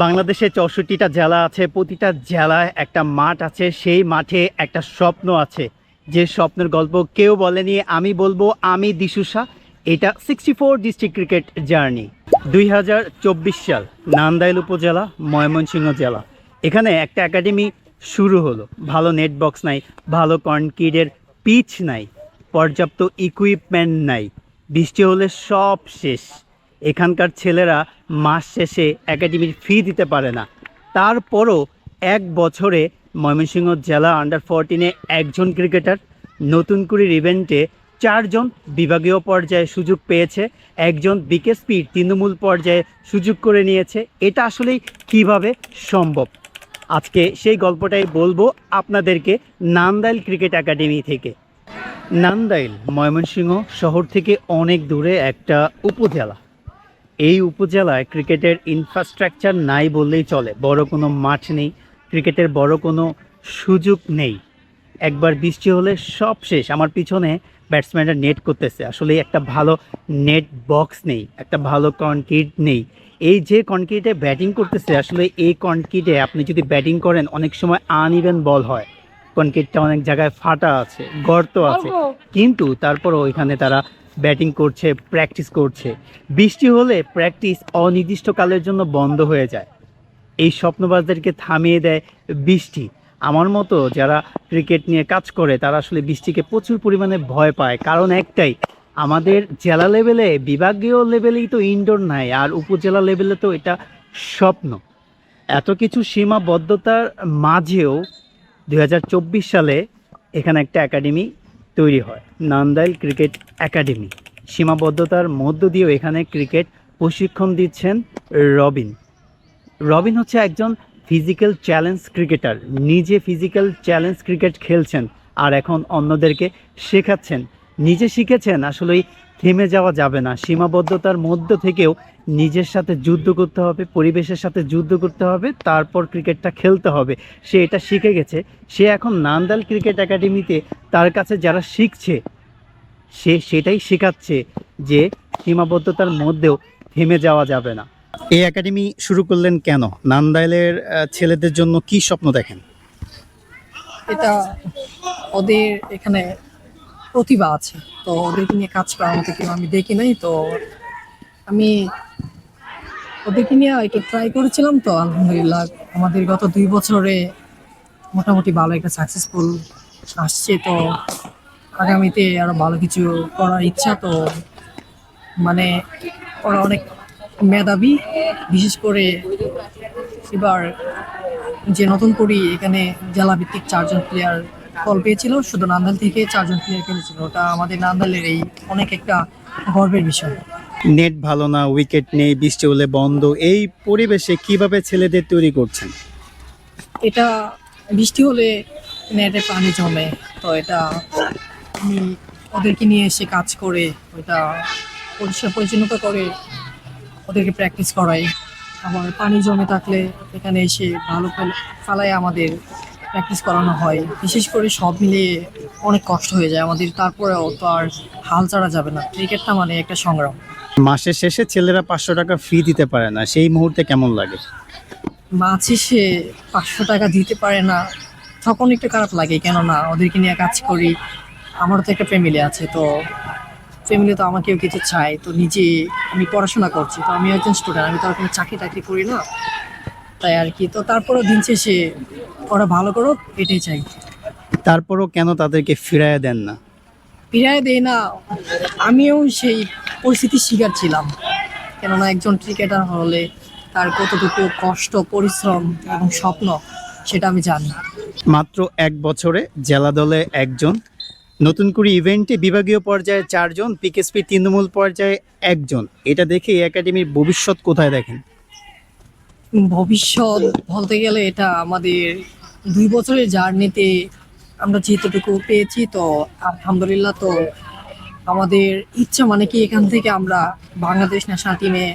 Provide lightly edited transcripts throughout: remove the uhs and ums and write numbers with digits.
বাংলাদেশে 64টা জেলা আছে, প্রতিটা জেলায় একটা মাঠ আছে, সেই মাঠে একটা স্বপ্ন আছে। যে স্বপ্নের গল্প কেউ বলেনি, আমি বলবো, আমি দিশুসা। এটা 64 ডিস্ট্রিক্ট ক্রিকেট জার্নি। 2024 সাল, নান্দাইল উপজেলা, ময়মনসিংহ জেলা। এখানে একটা একাডেমি শুরু হলো। ভালো নেট বক্স নাই, ভালো কনক্রিটের পিচ নাই, পর্যাপ্ত ইকুইপমেন্ট নাই, বৃষ্টি হলে সব শেষ। এখানকার ছেলেরা মাস শেষে একাডেমির ফি দিতে পারে না। তারপরও এক বছরে ময়মনসিংহ জেলা আন্ডার 14-এ একজন ক্রিকেটার, নতুন করে ইভেন্টে 4 জন বিভাগীয় পর্যায়ে সুযোগ পেয়েছে, একজন বিকেএসপি তৃণমূল পর্যায়ে সুযোগ করে নিয়েছে। এটা আসলেই কিভাবে সম্ভব? আজকে সেই গল্পটাই বলবো আপনাদেরকে নান্দাইল ক্রিকেট একাডেমি থেকে। নান্দাইল ময়মনসিংহ শহর থেকে অনেক দূরে একটা উপজেলা। এই উপজেলায় ক্রিকেটের ইনফ্রাস্ট্রাকচার নাই বললেই চলে। বড় কোনো মাঠ নেই, ক্রিকেটের বড় কোনো সুযোগ নেই। একবার বৃষ্টি হলে সব শেষ। আমার পিছনে ব্যাটসম্যানরা নেট করতেছে, আসলে একটা ভালো নেট বক্স নেই, একটা ভালো কনক্রিট নেই। এই যে কনক্রিটে ব্যাটিং করতেছে, আসলে এই কনক্রিটে আপনি যদি ব্যাটিং করেন অনেক সময় আনইভেন বল হয়। কনক্রিটটা অনেক জায়গায় ফাটা আছে, গর্ত আছে, কিন্তু তারপরও এখানে তারা ব্যাটিং করছে, প্র্যাকটিস করছে। বৃষ্টি হলে প্র্যাকটিস অনির্দিষ্টকালের জন্য বন্ধ হয়ে যায়। এই স্বপ্নবাজদেরকে থামিয়ে দেয় বৃষ্টি। আমার মতো যারা ক্রিকেট নিয়ে কাজ করে তারা আসলে বৃষ্টিকে প্রচুর পরিমাণে ভয় পায়, কারণ একটাই, আমাদের জেলা লেভেলে, বিভাগীয় লেভেলেই তো ইনডোর নাই, আর উপজেলা লেভেলে তো এটা স্বপ্ন। এত কিছু সীমাবদ্ধতার মাঝেও 2024 সালে এখানে একটা একাডেমি তৈরি হয়, নান্দাইল ক্রিকেট একাডেমি। সীমাবদ্ধতার মধ্য দিয়েও এখানে ক্রিকেট প্রশিক্ষণ দিচ্ছেন রবিন। রবিন হচ্ছে একজন ফিজিক্যাল চ্যালেঞ্জ ক্রিকেটার, নিজে ফিজিক্যাল চ্যালেঞ্জ ক্রিকেট খেলছেন আর এখন অন্যদেরকে শেখাচ্ছেন। নিজে শিখেছেন আসলেই থেমে যাওয়া যাবে না, সীমাবদ্ধতার মধ্য থেকেও নিজের সাথে যুদ্ধ করতে হবে, পরিবেশের সাথে যুদ্ধ করতে হবে, তারপর ক্রিকেটটা খেলতে হবে। সে এটা শিখে গেছে। সে এখন নান্দাইল ক্রিকেট একাডেমিতে তার কাছে যারা শিখছে সে সেটাই শেখাচ্ছে যে সীমাবদ্ধতার মধ্যেও থেমে যাওয়া যাবে না। এই একাডেমি শুরু করলেন কেন? নান্দাইলের ছেলেদের জন্য কি স্বপ্ন দেখেন? এটা ওদের এখানে প্রতিভা আছে, তো ওদেরকে নিয়ে কাজ করার মতো কেউ আমি দেখি নাই। তো আমি ওদেরকে নিয়ে একটু ট্রাই করেছিলাম, তো আলহামদুলিল্লাহ আমাদের গত 2 বছরে মোটামুটি ভালো একটা সাকসেসফুল আসছে। তো আগামীতে আরো ভালো কিছু করার ইচ্ছা। তো মানে ওরা অনেক মেধাবী, বিশেষ করে এবার যে নতুন করে এখানে জেলা ভিত্তিক 4 জন প্লেয়ার কল পেয়েছিল, শুধু নান্দাইল থেকে 4 জন প্লেয়ার খেলেছিল। ওটা আমাদের নান্দাইলের এই অনেক একটা গর্বের বিষয়। নেট ভালো না, উইকেট নেই, বৃষ্টি হলে বন্ধ, এই পরিবেশে কিভাবে ছেলেদের তৈরি করছেন? এটা বৃষ্টি হলে নেটে পানি জমে, তো এটা আমি ওদেরকে নিয়ে এসে কাজ করে ওইটা পরিষ্কার পরিচ্ছন্নতা করে ওদেরকে প্র্যাকটিস করাই। আবার পানি জমে থাকলে এখানে এসে ভালো ফালায় আমাদের প্র্যাকটিস করানো হয়। বিশেষ করে সব মিলিয়ে অনেক কষ্ট হয়ে যায় আমাদের, তারপরেও তো আর হাল ছাড়া যাবে না। ক্রিকেটটা মানে একটা সংগ্রাম। মাসের শেষে ছেলেরা 500 টাকা ফি দিতে পারে না, সেই মুহূর্তে কেমন লাগে? মাছ এসে 500 টাকা দিতে পারে না, তখন একটু খারাপ লাগে। কেননা ওদেরকে নিয়ে কাজ করি, আমারও তো একটা ফ্যামিলি আছে। তো ফ্যামিলি তো আমাকেও কিছু চাই। তো নিজে আমি পড়াশোনা করছি, তো আমি একজন স্টুডেন্ট, আমি তো আর কোনো চাকরি টাকরি করি না, তাই আর কি। তো তারপরও দিন শেষে ওরা ভালো করো এটাই চাই। তারপরও কেন তাদেরকে ফিরাইয়া দেন না? ফিরায় দেয় না, আমিও সেই পরিস্থিতির শিকার ছিলাম। কেননা একজন ক্রিকেটার হলে তার কতটুকু কষ্ট, পরিশ্রম এবং স্বপ্ন সেটা আমি জানি। মাত্র 1 বছরে জেলা দলে 1 জন, নতুন করে ইভেন্টে বিভাগীয় পর্যায়ে 4 জন, পিকেএসপি তৃণমূল পর্যায়ে 1 জন। এটা দেখে এই একাডেমির ভবিষ্যৎ কোথায় দেখেন? ভবিষ্যৎ বলতে গেলে এটা আমাদের 2 বছরের জার্নিতে আমরা যেতটুকু পেয়েছি, তো আলহামদুলিল্লাহ। তো আমাদের ইচ্ছা মানে কি, এখান থেকে আমরা বাংলাদেশ ন্যাশনাল টিমে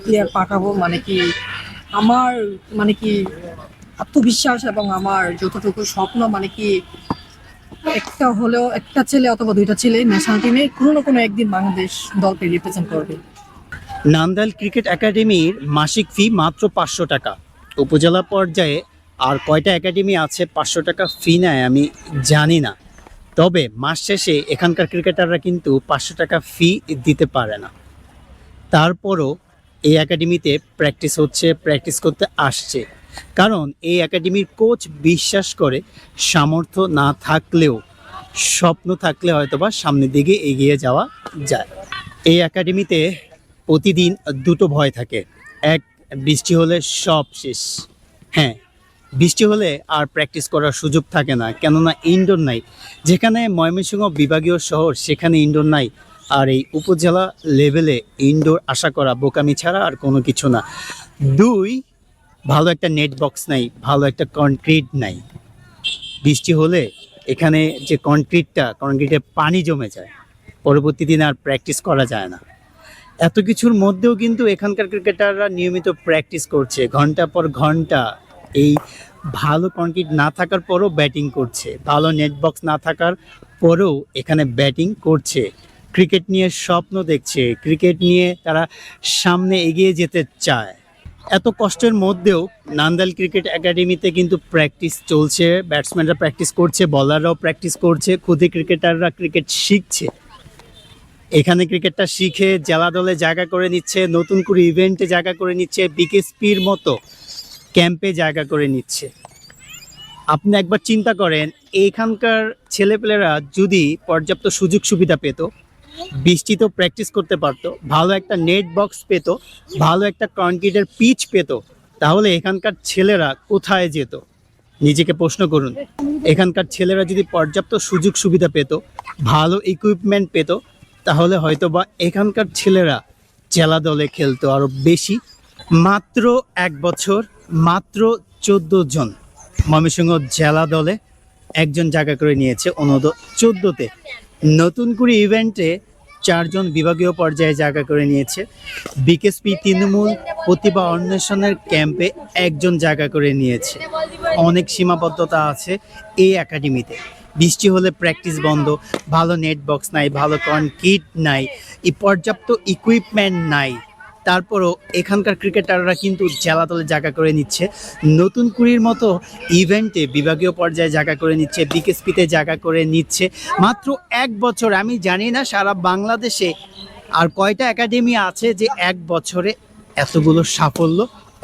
প্লেয়ার পাঠাবো। মানে কি আমার মানে কি আত্মবিশ্বাস এবং আমার যতটুকু স্বপ্ন, মানে কি একটা হলেও একটা ছেলে অথবা 2টা ছেলে ন্যাশনাল টিমে কোনো না কোনো একদিন বাংলাদেশ দলকে রিপ্রেজেন্ট করবে। নান্দাইল ক্রিকেট একাডেমির মাসিক ফি মাত্র 500 টাকা। উপজেলা পর্যায়ে আর কয়টা একাডেমি আছে 500 টাকা ফি নেয় আমি জানি না, তবে মাস শেষে এখানকার ক্রিকেটাররা কিন্তু 500 টাকা ফি দিতে পারে না। তারপরও এই একাডেমিতে প্র্যাকটিস হচ্ছে, প্র্যাকটিস করতে আসছে, কারণ এই একাডেমির কোচ বিশ্বাস করে সামর্থ্য না থাকলেও স্বপ্ন থাকলে হয়তোবা সামনের দিকে এগিয়ে যাওয়া যায়। এই একাডেমিতে প্রতিদিন দুটো ভয় থাকে, এক বৃষ্টি হলে সব শেষ। হ্যাঁ, বৃষ্টি হলে আর প্র্যাকটিস করার সুযোগ থাকে না, কেননা ইনডোর নাই। যেখানে ময়মনসিংহ বিভাগীয় শহর সেখানে ইনডোর নাই, আর এই উপজেলা লেভেলে ইনডোর আশা করা বোকামি ছাড়া আর কোনো কিছু না। দুই, ভালো একটা নেট বক্স নাই, ভালো একটা কনক্রিট নাই। বৃষ্টি হলে এখানে যে কনক্রিটে পানি জমে যায়, পরবর্তী দিন আর প্র্যাকটিস করা যায় না। এত কিছুর মধ্যেও কিন্তু এখানকার ক্রিকেটাররা নিয়মিত প্র্যাকটিস করছে, ঘন্টা পর ঘন্টা। এই ভালো কনক্রিট না থাকার পরও ব্যাটিং করছে, ভালো নেট বক্স না থাকার পরেও এখানে ব্যাটিং করছে, ক্রিকেট নিয়ে স্বপ্ন দেখছে, ক্রিকেট নিয়ে তারা সামনে এগিয়ে যেতে চায়। এত কষ্টের মধ্যেও নান্দাইল ক্রিকেট একাডেমিতে কিন্তু প্র্যাকটিস চলছে, ব্যাটসম্যানরা প্র্যাকটিস করছে, বলাররাও প্র্যাকটিস করছে, খুদে ক্রিকেটাররা ক্রিকেট শিখছে। এখানে ক্রিকেটটা শিখে জেলা দলে জায়গা করে নিচ্ছে, নতুন করে ইভেন্টে জায়গা করে নিচ্ছে, বিকেএসপির মতো ক্যাম্পে জায়গা করে নিচ্ছে। আপনি একবার চিন্তা করেন, এইখানকার ছেলেপেলেরা যদি পর্যাপ্ত সুযোগ সুবিধা পেত, বৃষ্টিতেও প্র্যাকটিস করতে পারতো, ভালো একটা নেট বক্স পেত, ভালো একটা কনক্রিটের পিচ পেত, তাহলে এখানকার ছেলেরা কোথায় যেত? নিজেকে প্রশ্ন করুন। এখানকার ছেলেরা যদি পর্যাপ্ত সুযোগ সুবিধা পেত, ভালো ইকুইপমেন্ট পেত, তাহলে হয়তোবা এখানকার ছেলেরা জেলা দলে খেলতো আরো বেশি। মাত্র 1 বছর, মাত্র 14 জন ময়মনসিংহ জেলা দলে একজন জায়গা করে নিয়েছে অনূর্ধ্ব 14-তে। নতুন করে ইভেন্টে 4 জন বিভাগীয় পর্যায়ে জায়গা করে নিয়েছে। বিকেএসপি তৃণমূল প্রতিভা অন্বেষণের ক্যাম্পে 1 জন জায়গা করে নিয়েছে। অনেক সীমাবদ্ধতা আছে এই একাডেমিতে। বৃষ্টি হলে প্র্যাকটিস বন্ধ, ভালো নেট বক্স নাই, ভালো কনক্রিট নাই, পর্যাপ্ত ইকুইপমেন্ট নাই। তারপরও এখানকার ক্রিকেটাররা কিন্তু জেলা দলে জায়গা করে নিচ্ছে, নতুন কুড়ির মতো ইভেন্টে বিভাগীয় পর্যায়ে জায়গা করে নিচ্ছে, বিকেএসপিতে জায়গা করে নিচ্ছে। মাত্র 1 বছর। আমি জানি না সারা বাংলাদেশে আর কয়টা একাডেমি আছে যে 1 বছরে এতগুলো সাফল্য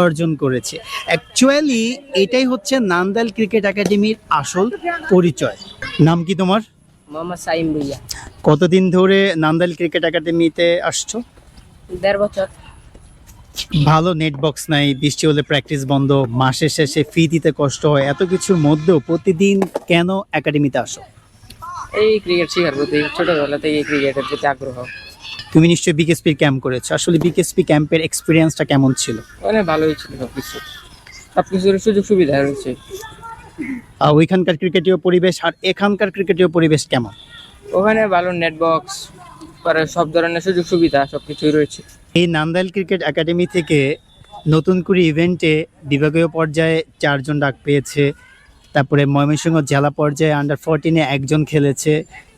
অর্জন করেছে। অ্যাকচুয়ালি এটাই হচ্ছে নান্দাইল ক্রিকেট একাডেমির আসল পরিচয়। নাম কি তোমার? মোহাম্মদ সাইম ভুইয়া। কতদিন ধরে নান্দাইল ক্রিকেট একাডেমিতে আসছো? 1.5 বছর। ভালো নেট বক্স নাই, বৃষ্টি হলে প্র্যাকটিস বন্ধ, মাসের শেষে ফি দিতে কষ্ট হয়, এত কিছুর মধ্যেও প্রতিদিন কেন একাডেমিতে আসো? এই ক্রিকেট শেখার প্রতি ছোটবেলা থেকে ক্রিকেটের প্রতি আগ্রহ। তুমি নিশ্চয়ই বিকেএসপির ক্যাম্প করেছো। আসলে বিকেএসপি ক্যাম্পের এক্সপিরিয়েন্সটা কেমন ছিল? অনেক ভালোই ছিল, সবকিছুর সুযোগ সুবিধা রয়েছে। আর ওইখানকার ক্রিকেটীয় পরিবেশ আর এখানকার ক্রিকেটীয় পরিবেশ কেমন? ওখানে ভালো নেট বক্স, পরে সব ধরনের সুযোগ সুবিধা সবকিছুই রয়েছে। এই নান্দাইল ক্রিকেট একাডেমি থেকে নতুন করে ইভেন্টে বিভাগীয় পর্যায়ে 4 জন ডাক পেয়েছে, তারপরে ময়মনসিংহ জেলা পর্যায়ে আন্ডার 14-এ 1 জন খেলেছে,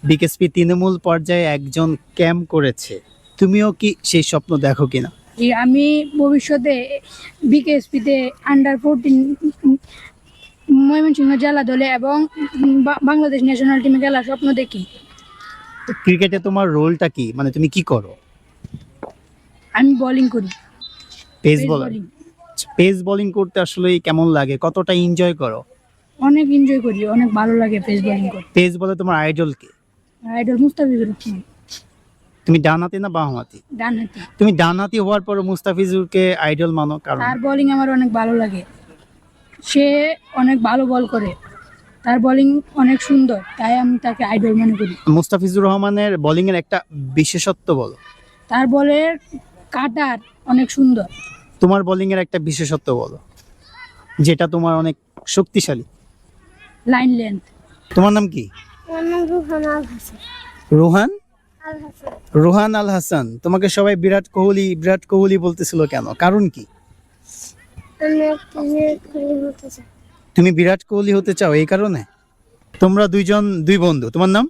বিকেএসপি তৃণমূল পর্যায়ে 1 জন ক্যাম্প করেছে। তুমিও কি সেই স্বপ্ন দেখো কিনা? জি, আমি ভবিষ্যতে বিকেএসপিতে আন্ডার 14 ময়মনসিংহ জেলা দলে এবং বাংলাদেশ ন্যাশনাল টিমে খেলার স্বপ্ন দেখি। ক্রিকেটে তোমার রোলটা কি, মানে তুমি কি করো? আমি বোলিং করি, পেস পেস বলার। বোলিং। পেস বোলিং করতে আসলে কেমন লাগে, কতটা এনজয় করো? অনেক এনজয় করি, অনেক ভালো লাগে পেস বোলিং করতে। পেস বলে তোমার আইডল কে? আইডল মুস্তাফিজুর রহমান। তুমি ডানহাতি না বামহাতি? ডানহাতি। তুমি ডানহাতি হওয়ার পর মুস্তাফিজুরকে আইডল মানো কারণ? তার বোলিং আমার অনেক ভালো লাগে, সে অনেক ভালো বল করে, তার বোলিং অনেক সুন্দর, তাই আমি তাকে আইডল মনে করি। মুস্তাফিজুর রহমানের বোলিং এর একটা বিশেষত্ব বলো। তার বলের কাটার অনেক সুন্দর। তোমার বোলিং এর একটা বিশেষত্ব বলো, যেটা তোমার অনেক শক্তিশালী। Line length. তোমার নাম কি? রোহান রোহান আল হাসান। তোমাকে সবাই বিরাট কোহলি বলতেছিল কেন, কারণ কি? তুমি বিরাট কোহলি হতে চাও এই কারণে? তোমরা দুই বন্ধু। তোমার নাম?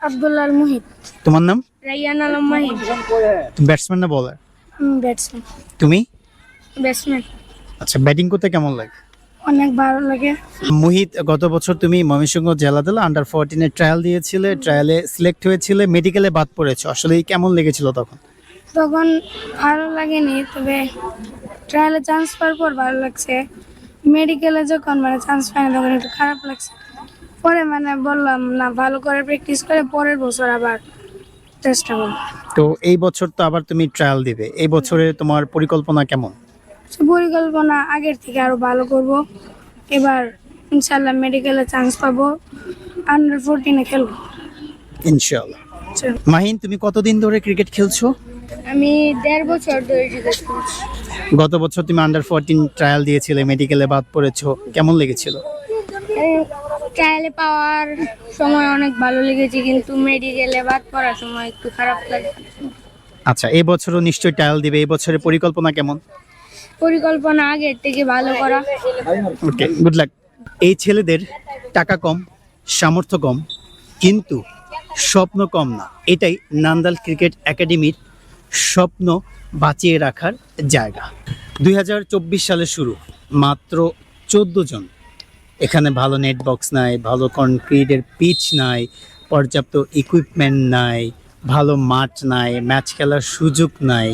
আব্দুল্লাহ মুহিত। তোমার নাম? রাইয়ান আলম মাহিদ। ব্যাটসম্যান না বলার? ব্যাটসম্যান। তুমি? ব্যাটসম্যান। আচ্ছা, ব্যাটিং করতে কেমন লাগে? অনেক ভালো লাগে। মুহিত, গত বছর তুমি ময়মনসিংহ জেলা দলে আন্ডার 14 এর ট্রায়াল দিয়েছিলে, ট্রায়ালে সিলেক্ট হয়েছিলে, মেডিকেলে বাদ পড়েছো, আসলে কেমন লেগেছিল তখন? তখন ভালো লাগেনি, তবে ট্রায়ালে চান্স পাওয়ার পর ভালো লাগছে। মেডিকেলে যখন চান্স পাইনি তখন একটু খারাপ লাগছে। পরে বললাম না, ভালো করে প্র্যাকটিস করে পরের বছর আবার চেষ্টা করব। তো এই বছর তো আবার তুমি ট্রায়াল দিবে, এই বছরে তোমার পরিকল্পনা কেমন? পরিকল্পনা আগের থেকে আরো ভালো করব। এবার ইনশাল্লাহ মেডিকেলে চান্স পাবো, আন্ডার 14-এ খেলবো ইনশাআল্লাহ। মাহিন, তুমি কতদিন ধরে ক্রিকেট খেলছো? আমি 1.5 বছর ধরে ক্রিকেট খেলছি। গত বছর তুমি আন্ডার 14 ট্রায়াল দিয়েছিলে, মেডিকেলে বাদ পড়েছো, কেমন লেগেছিল? ট্রায়ালে পাওয়ার সময় অনেক ভালো লেগেছে, কিন্তু মেডিকেলে বাদ পড়ার সময় একটু খারাপ লাগে। আচ্ছা, এই বছরও নিশ্চয়ই ট্রায়াল দিবে, এই বছরের পরিকল্পনা কেমন? পরিকল্পনা আগের থেকে ভালো করা। ওকে, গুড লাক। এই ছেলেদের টাকা কম, সামর্থ্য কম, কিন্তু স্বপ্ন কম না। এটাই নান্দাল ক্রিকেট একাডেমির স্বপ্ন বাঁচিয়ে রাখার জায়গা। 2024 সালে শুরু, মাত্র 14 জন। এখানে ভালো নেট বক্স নাই, ভালো কনক্রিটের পিচ নাই, পর্যাপ্ত ইকুইপমেন্ট নাই, ভালো মাঠ নাই, ম্যাচ খেলার সুযোগ নাই।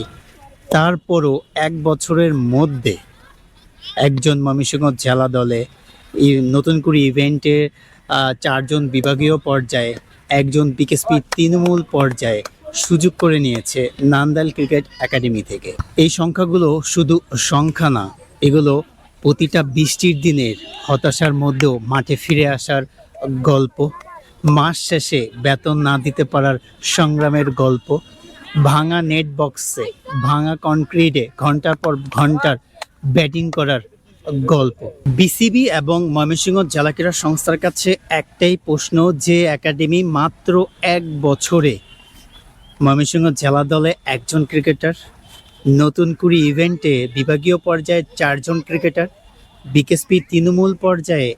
তারপরও 1 বছরের মধ্যে একজন ময়মনসিংহ জেলা দলে এই নতুন করে ইভেন্টে 4 জন বিভাগীয় পর্যায়ে, একজন বিকেএসপি তৃণমূল পর্যায়ে সুযোগ করে নিয়েছে নান্দাইল ক্রিকেট একাডেমি থেকে। এই সংখ্যাগুলো শুধু সংখ্যা না, এগুলো প্রতিটা বৃষ্টির দিনের হতাশার মধ্যেও মাঠে ফিরে আসার গল্প, মাস শেষে বেতন না দিতে পারার সংগ্রামের গল্প, ভাঙা নেট বক্সে, ভাঙা কনক্রিটে ঘন্টার পর ঘন্টার ব্যাটিং করার গল্প। বিসিবি এবং ময়মনসিংহ জেলা ক্রীড়া সংস্থার কাছে একটাই প্রশ্ন, যে একাডেমি মাত্র 1 বছরে ময়মনসিংহ জেলা দলে 1 জন ক্রিকেটার, নতুন করে ইভেন্টে বিভাগীয় পর্যায়ে 4 জন ক্রিকেটার, বিকেএসপি তৃণমূল পর্যায়ে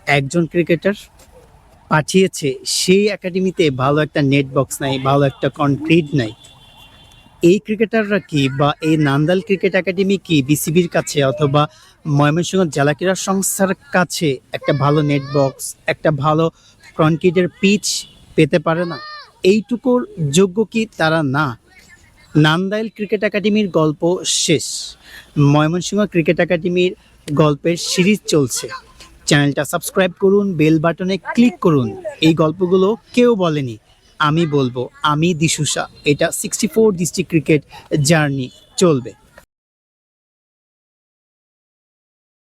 1 জন ক্রিকেটার পাঠিয়েছে, সেই একাডেমিতে ভালো একটা নেট বক্স নাই, ভালো একটা কনক্রিট নাই। এই ক্রিকেটাররা কি, বা এই নান্দাইল ক্রিকেট একাডেমি কি বিসিবির কাছে অথবা ময়মনসিংহ জেলা ক্রীড়া সংস্থার কাছে একটা ভালো নেট বক্স, একটা ভালো কনক্রিটের পিচ পেতে পারে না? এইটুকুর যোগ্য কি তারা না? নান্দাইল ক্রিকেট একাডেমির গল্প শেষ, ময়মনসিংহ ক্রিকেট একাডেমির গল্পের সিরিজ চলছে। চ্যানেলটা সাবস্ক্রাইব করুন, বেল বাটনে ক্লিক করুন। এই গল্পগুলো কেউ বলেনি, আমি বলবো, আমি দিশুষা। এটা 64 ডিস্ট্রিক্ট ক্রিকেট জার্নি চলবে।